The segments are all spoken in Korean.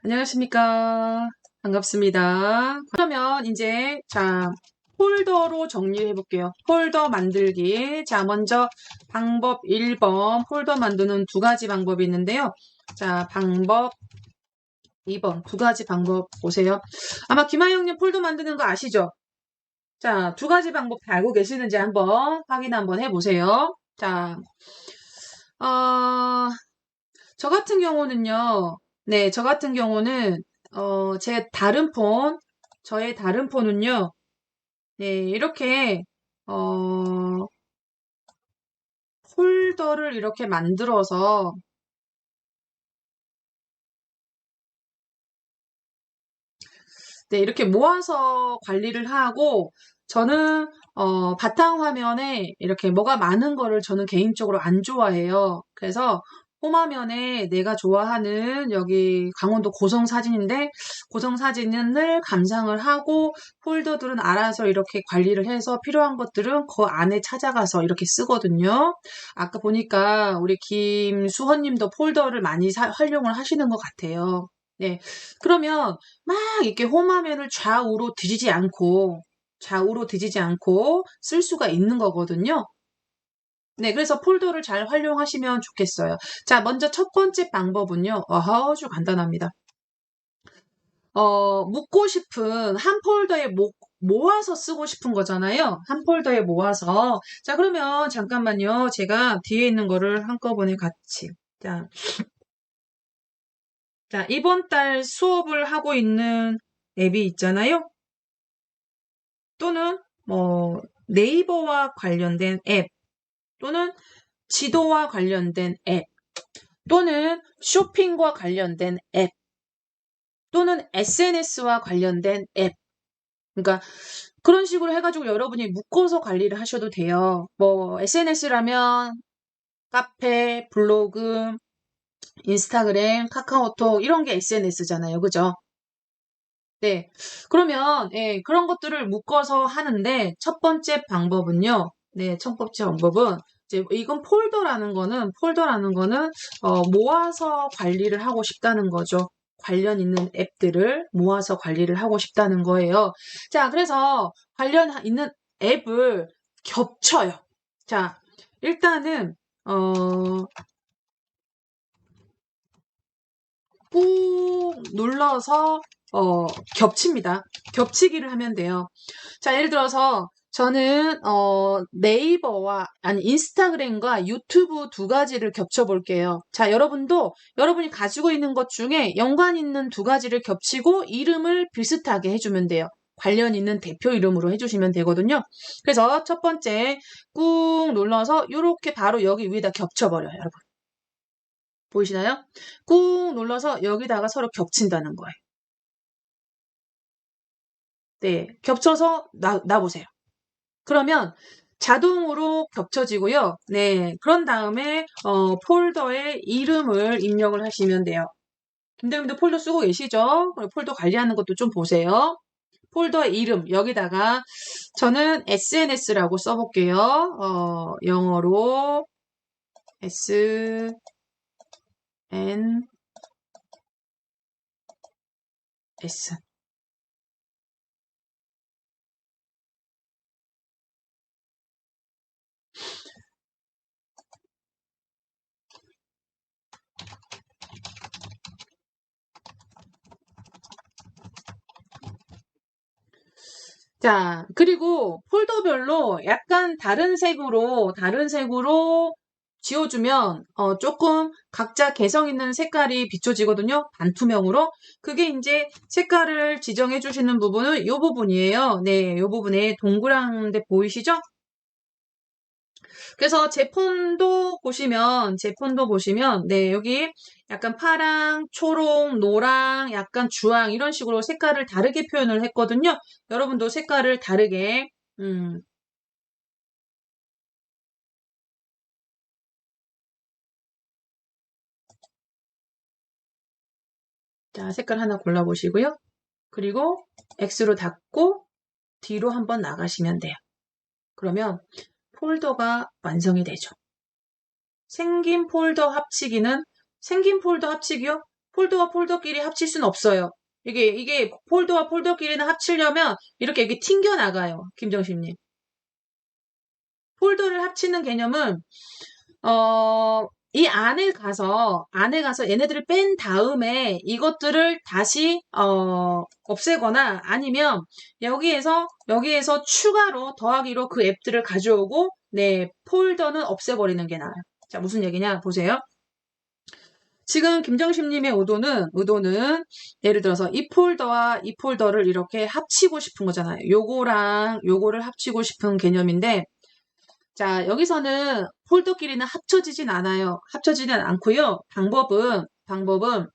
안녕하십니까. 반갑습니다. 그러면 이제 폴더로 정리해 볼게요. 폴더 만들기. 먼저 방법 1번 폴더 만드는 두 가지 방법이 있는데요. 방법 2번 두 가지 방법 보세요. 아마 김하영님 폴더 만드는 거 아시죠? 두 가지 방법 다 알고 계시는지 한번 확인 한번 해보세요. 어, 저 같은 경우는요. 네, 저 같은 경우는 저의 다른 폰은요. 네, 이렇게 폴더를 이렇게 만들어서 네, 이렇게 모아서 관리를 하고 저는 바탕화면에 이렇게 뭐가 많은 거를 저는 개인적으로 안 좋아해요. 그래서 홈화면에 내가 좋아하는 여기 강원도 고성 사진인데 고성 사진을 감상을 하고 폴더들은 알아서 이렇게 관리를 해서 필요한 것들은 그 안에 찾아가서 이렇게 쓰거든요. 아까 보니까 우리 김수헌님도 폴더를 많이 활용을 하시는 것 같아요. 네. 그러면 막 이렇게 홈화면을 좌우로 뒤지지 않고 쓸 수가 있는 거거든요. 네, 그래서 폴더를 잘 활용하시면 좋겠어요. 먼저 첫 번째 방법은요. 아주 간단합니다. 묻고 싶은 한 폴더에 모아서 쓰고 싶은 거잖아요. 한 폴더에 모아서. 그러면 잠깐만요. 제가 뒤에 있는 거를 한꺼번에 같이. 이번 달 수업을 하고 있는 앱이 있잖아요. 또는 네이버와 관련된 앱, 또는 지도와 관련된 앱, 또는 쇼핑과 관련된 앱, 또는 SNS와 관련된 앱. 그러니까 그런 식으로 해가지고 여러분이 묶어서 관리를 하셔도 돼요. SNS라면 카페, 블로그, 인스타그램, 카카오톡 이런 게 SNS잖아요. 그죠? 네. 그러면 그런 것들을 묶어서 하는데 첫 번째 방법은요. 네, 첫 번째 방법은 이제 이건 폴더라는 거는 모아서 관리를 하고 싶다는 거죠. 관련 있는 앱들을 모아서 관리를 하고 싶다는 거예요. 그래서 관련 있는 앱을 겹쳐요. 일단은 꾹 눌러서 겹칩니다. 겹치기를 하면 돼요. 예를 들어서 저는 네이버와 아니 인스타그램과 유튜브 두 가지를 겹쳐 볼게요. 여러분이 가지고 있는 것 중에 연관 있는 두 가지를 겹치고 이름을 비슷하게 해주면 돼요. 관련 있는 대표 이름으로 해주시면 되거든요. 그래서 첫 번째 꾹 눌러서 이렇게 바로 여기 위에다 겹쳐버려요, 여러분. 보이시나요? 꾹 눌러서 여기다가 서로 겹친다는 거예요. 네, 겹쳐서 놔보세요. 그러면 자동으로 겹쳐지고요. 네, 그런 다음에 폴더에 이름을 입력을 하시면 돼요. 김대민도 폴더 쓰고 계시죠? 폴더 관리하는 것도 좀 보세요. 폴더의 이름 여기다가 저는 SNS라고 써볼게요. 영어로 SN S. 그리고 폴더별로 약간 다른 색으로 지워주면 조금 각자 개성 있는 색깔이 비춰지거든요. 반투명으로. 그게 이제 색깔을 지정해 주시는 부분은 이 부분이에요. 네, 이 부분에 동그란 데 보이시죠? 그래서 제 폰도 보시면, 네, 여기 약간 파랑, 초록, 노랑, 약간 주황, 이런 식으로 색깔을 다르게 표현을 했거든요. 여러분도 색깔을 다르게, 색깔 하나 골라보시고요. 그리고 X로 닫고 뒤로 한번 나가시면 돼요. 그러면 폴더가 완성이 되죠. 생긴 폴더 합치기요? 폴더와 폴더끼리 합칠 수는 없어요. 이게 폴더와 폴더끼리는 합치려면 이렇게 튕겨나가요. 김정식님. 폴더를 합치는 개념은 이 안에 가서 얘네들을 뺀 다음에 이것들을 다시 없애거나 아니면 여기에서 추가로 더하기로 그 앱들을 가져오고 네, 폴더는 없애버리는 게 나아요. 자, 무슨 얘기냐 보세요. 지금 김정심님의 의도는 예를 들어서 이 폴더와 이 폴더를 이렇게 합치고 싶은 거잖아요. 요거랑 요거를 합치고 싶은 개념인데 자, 여기서는 폴더끼리는 합쳐지진 않아요. 합쳐지진 않고요. 방법은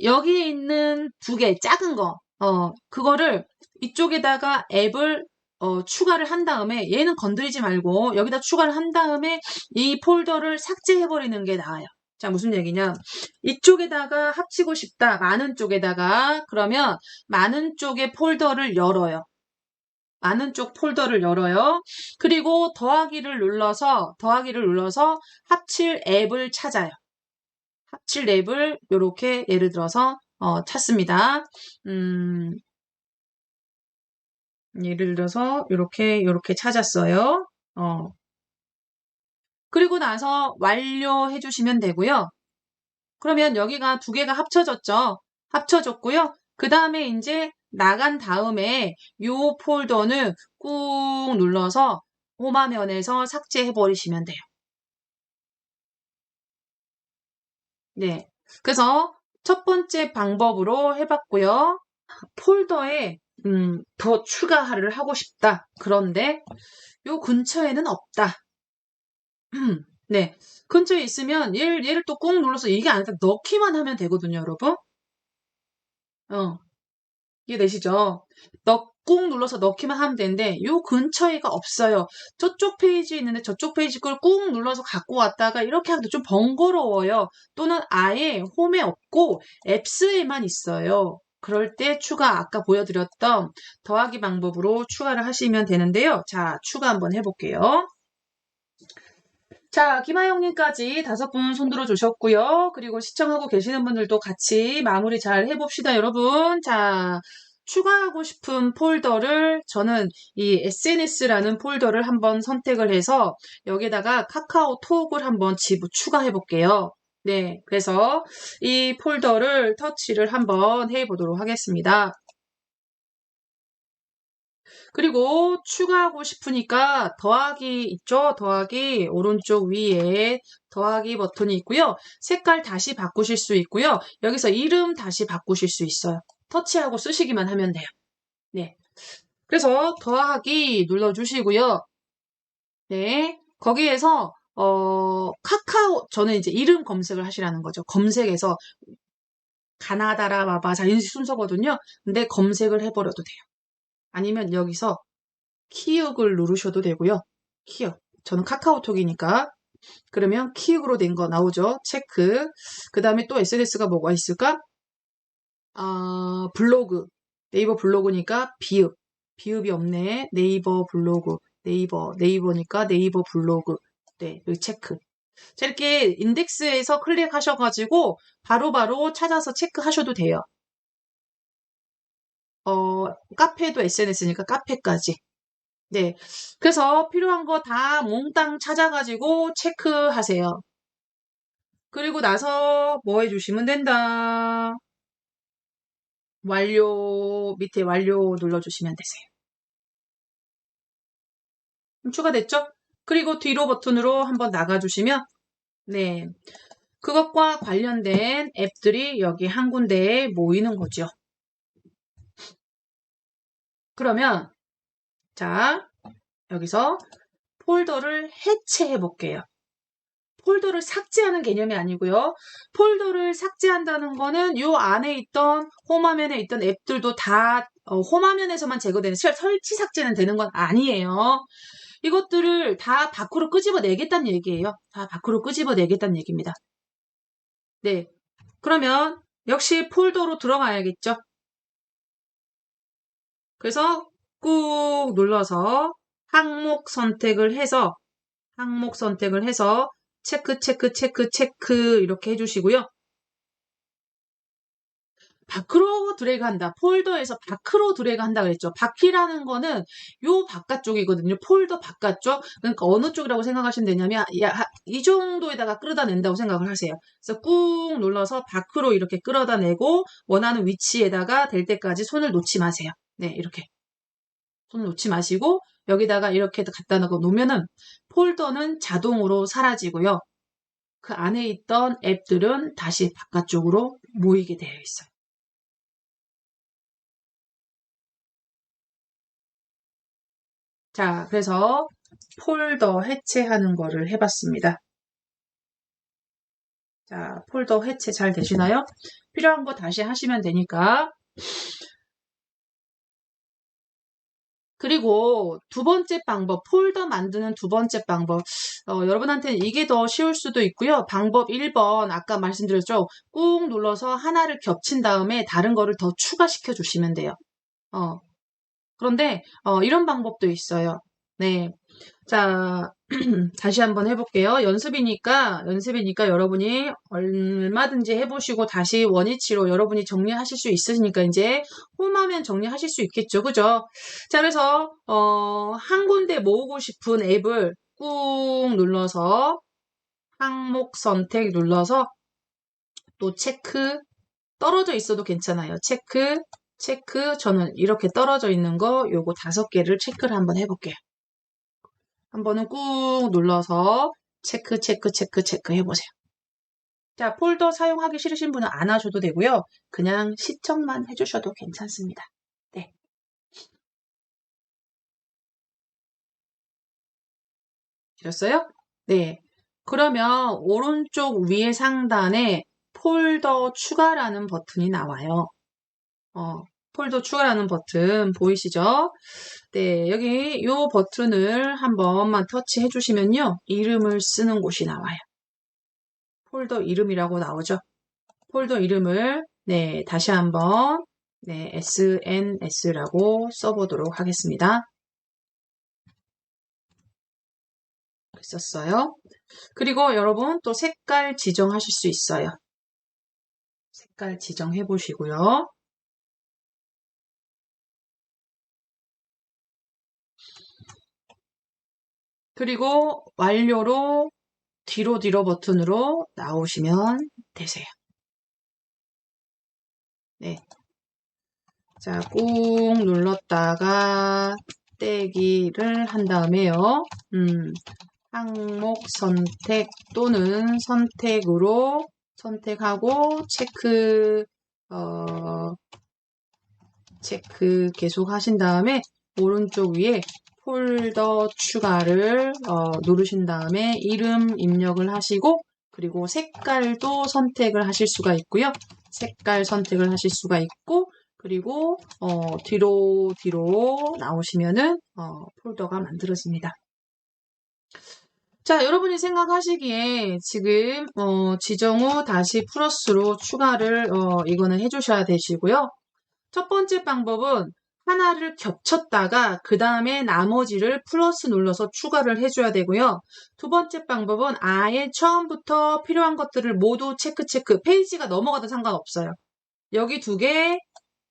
여기에 있는 두 개, 작은 거, 그거를 이쪽에다가 앱을 추가를 한 다음에 얘는 건드리지 말고 여기다 추가를 한 다음에 이 폴더를 삭제해버리는 게 나아요. 자, 무슨 얘기냐. 이쪽에다가 합치고 싶다. 많은 쪽에다가. 그러면 많은 쪽의 폴더를 열어요. 많은 쪽 폴더를 열어요. 그리고 더하기를 눌러서 합칠 앱을 찾아요. 합칠 앱을 이렇게 예를 들어서 찾습니다. 예를 들어서 이렇게 찾았어요. 그리고 나서 완료해 주시면 되고요. 그러면 여기가 두 개가 합쳐졌죠. 합쳐졌고요. 그 다음에 이제 나간 다음에 이 폴더는 꾹 눌러서 홈화면에서 삭제해 버리시면 돼요. 네. 그래서 첫 번째 방법으로 해봤고요. 폴더에 더 추가를 하고 싶다. 그런데 요 근처에는 없다. 네. 근처에 있으면 얘를 또 꾹 눌러서 이게 아니라 넣기만 하면 되거든요, 여러분. 이해되시죠? 꾹 눌러서 넣기만 하면 되는데 요 근처에가 없어요. 저쪽 페이지 있는데 저쪽 페이지 걸 꾹 눌러서 갖고 왔다가 이렇게 하기도 좀 번거로워요. 또는 아예 홈에 없고 앱스에만 있어요. 그럴 때 아까 보여드렸던 더하기 방법으로 추가를 하시면 되는데요. 자, 추가 한번 해볼게요. 자, 김하영님까지 5분 손들어 주셨고요. 그리고 시청하고 계시는 분들도 같이 마무리 잘 해봅시다, 여러분. 자, 추가하고 싶은 폴더를 저는 이 SNS라는 폴더를 한번 선택을 해서 여기다가 카카오톡을 한번 추가해 볼게요. 네, 그래서 이 폴더를 터치를 한번 해보도록 하겠습니다. 그리고 추가하고 싶으니까 더하기 있죠? 더하기 오른쪽 위에 더하기 버튼이 있고요. 색깔 다시 바꾸실 수 있고요. 여기서 이름 다시 바꾸실 수 있어요. 터치하고 쓰시기만 하면 돼요. 네. 그래서 더하기 눌러주시고요. 네. 거기에서 저는 이제 이름 검색을 하시라는 거죠. 검색해서 가나다라 마바자 이 순서거든요. 근데 검색을 해버려도 돼요. 아니면 여기서 키읔을 누르셔도 되고요. 키읔. 저는 카카오톡이니까. 그러면 키읔으로 된 거 나오죠. 체크. 그 다음에 또 SNS가 뭐가 있을까? 블로그. 네이버 블로그니까 비읍. 비읍이 없네. 네이버 블로그. 네이버니까 네이버 블로그. 네, 여기 체크. 자, 이렇게 인덱스에서 클릭하셔가지고 바로바로 찾아서 체크하셔도 돼요. 카페도 SNS니까 카페까지. 네. 그래서 필요한 거 다 몽땅 찾아가지고 체크하세요. 그리고 나서 뭐 해주시면 된다. 밑에 완료 눌러주시면 되세요. 추가됐죠? 그리고 뒤로 버튼으로 한번 나가주시면, 네. 그것과 관련된 앱들이 여기 한 군데에 모이는 거죠. 그러면, 자, 여기서 폴더를 해체해 볼게요. 폴더를 삭제하는 개념이 아니고요. 폴더를 삭제한다는 거는 요 안에 있던 홈화면에 있던 앱들도 다 홈화면에서만 제거되는 설치 삭제는 되는 건 아니에요. 이것들을 다 밖으로 끄집어내겠다는 얘기예요. 다 밖으로 끄집어내겠다는 얘기입니다. 네. 그러면 역시 폴더로 들어가야겠죠. 그래서 꾹 눌러서 항목 선택을 해서 체크 이렇게 해주시고요. 밖으로 드래그한다. 폴더에서 밖으로 드래그한다 그랬죠. 바퀴라는 거는 요 바깥쪽이거든요. 폴더 바깥쪽. 그러니까 어느 쪽이라고 생각하시면 되냐면 이 정도에다가 끌어다낸다고 생각을 하세요. 그래서 꾹 눌러서 밖으로 이렇게 끌어다내고 원하는 위치에다가 될 때까지 손을 놓지 마세요. 네, 이렇게. 손 놓지 마시고 여기다가 이렇게 갖다 놓으면은 폴더는 자동으로 사라지고요. 그 안에 있던 앱들은 다시 바깥쪽으로 모이게 되어 있어요. 자, 그래서 폴더 해체하는 거를 해봤습니다. 자, 폴더 해체 잘 되시나요? 필요한 거 다시 하시면 되니까. 그리고 두 번째 방법, 폴더 만드는 두 번째 방법. 여러분한테는 이게 더 쉬울 수도 있고요. 방법 1번, 아까 말씀드렸죠? 꾹 눌러서 하나를 겹친 다음에 다른 거를 더 추가시켜 주시면 돼요. 그런데, 이런 방법도 있어요. 네. 자, 다시 한번 해볼게요. 연습이니까 여러분이 얼마든지 해보시고 다시 원위치로 여러분이 정리하실 수 있으니까 이제 홈하면 정리하실 수 있겠죠. 그죠? 자, 그래서, 한 군데 모으고 싶은 앱을 꾹 눌러서 항목 선택 눌러서 또 체크, 떨어져 있어도 괜찮아요. 체크, 저는 이렇게 떨어져 있는 거 요거 5개를 체크를 한번 해볼게요. 한 번은 꾹 눌러서 체크 해보세요. 자, 폴더 사용하기 싫으신 분은 안 하셔도 되고요. 그냥 시청만 해주셔도 괜찮습니다. 네. 되셨어요? 네. 그러면 오른쪽 위에 상단에 폴더 추가라는 버튼이 나와요. 폴더 추가라는 버튼 보이시죠? 네, 여기 이 버튼을 한 번만 터치해 주시면요. 이름을 쓰는 곳이 나와요. 폴더 이름이라고 나오죠. 폴더 이름을 네, 다시 한번 네, SNS라고 써보도록 하겠습니다. 썼어요. 그리고 여러분 또 색깔 지정하실 수 있어요. 색깔 지정해 보시고요. 그리고 완료로 뒤로 버튼으로 나오시면 되세요. 네. 자, 꾹 눌렀다가 떼기를 한 다음에요. 항목 선택 또는 선택으로 선택하고 체크 계속 하신 다음에 오른쪽 위에 폴더 추가를 누르신 다음에 이름 입력을 하시고 그리고 색깔도 선택을 하실 수가 있고요. 색깔 선택을 하실 수가 있고 그리고 뒤로 나오시면은 폴더가 만들어집니다. 자, 여러분이 생각하시기에 지금 지정 후 다시 플러스로 추가를 이거는 해주셔야 되시고요. 첫 번째 방법은 하나를 겹쳤다가 그 다음에 나머지를 플러스 눌러서 추가를 해줘야 되고요. 두 번째 방법은 아예 처음부터 필요한 것들을 모두 체크 페이지가 넘어가도 상관없어요. 여기 2개,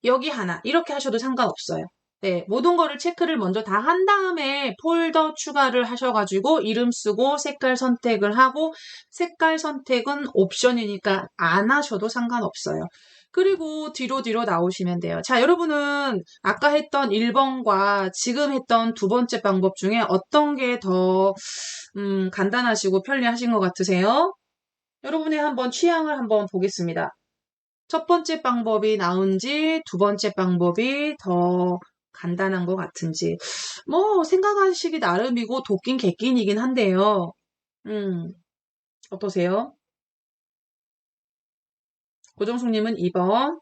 여기 하나 이렇게 하셔도 상관없어요. 네, 모든 거를 체크를 먼저 다 한 다음에 폴더 추가를 하셔가지고 이름 쓰고 색깔 선택을 하고 색깔 선택은 옵션이니까 안 하셔도 상관없어요. 그리고 뒤로 나오시면 돼요. 자, 여러분은 아까 했던 1번과 지금 했던 두 번째 방법 중에 어떤 게 더 간단하시고 편리하신 것 같으세요? 여러분의 한번 취향을 한번 보겠습니다. 첫 번째 방법이 나은지 두 번째 방법이 더 간단한 것 같은지 뭐 생각하시기 나름이고 도끼인 객기이긴 한데요. 어떠세요? 고정숙님은 2번,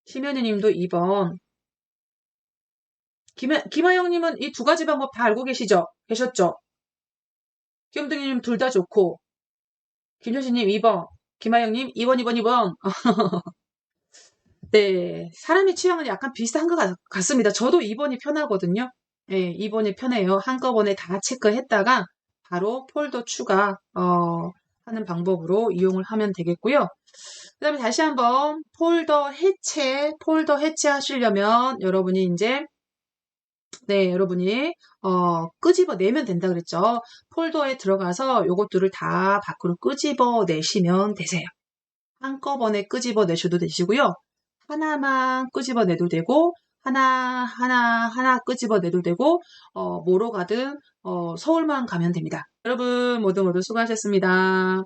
심연희님도 2번, 김하영님은 이 2가지 방법 다 알고 계셨죠? 김동희님 둘 다 좋고, 김효신님 2번, 김하영님 2번. 네, 사람의 취향은 약간 비슷한 것 같습니다. 저도 2번이 편하거든요. 네, 2번이 편해요. 한꺼번에 다 체크했다가 바로 폴더 추가, 하는 방법으로 이용을 하면 되겠고요. 그 다음에 다시 한번 폴더 해체 하시려면 여러분이 이제 여러분이 끄집어내면 된다 그랬죠. 폴더에 들어가서 요것들을 다 밖으로 끄집어내시면 되세요. 한꺼번에 끄집어내셔도 되시고요. 하나만 끄집어내도 되고 하나 끄집어내도 되고 뭐로 가든 서울만 가면 됩니다. 여러분 모두 수고하셨습니다.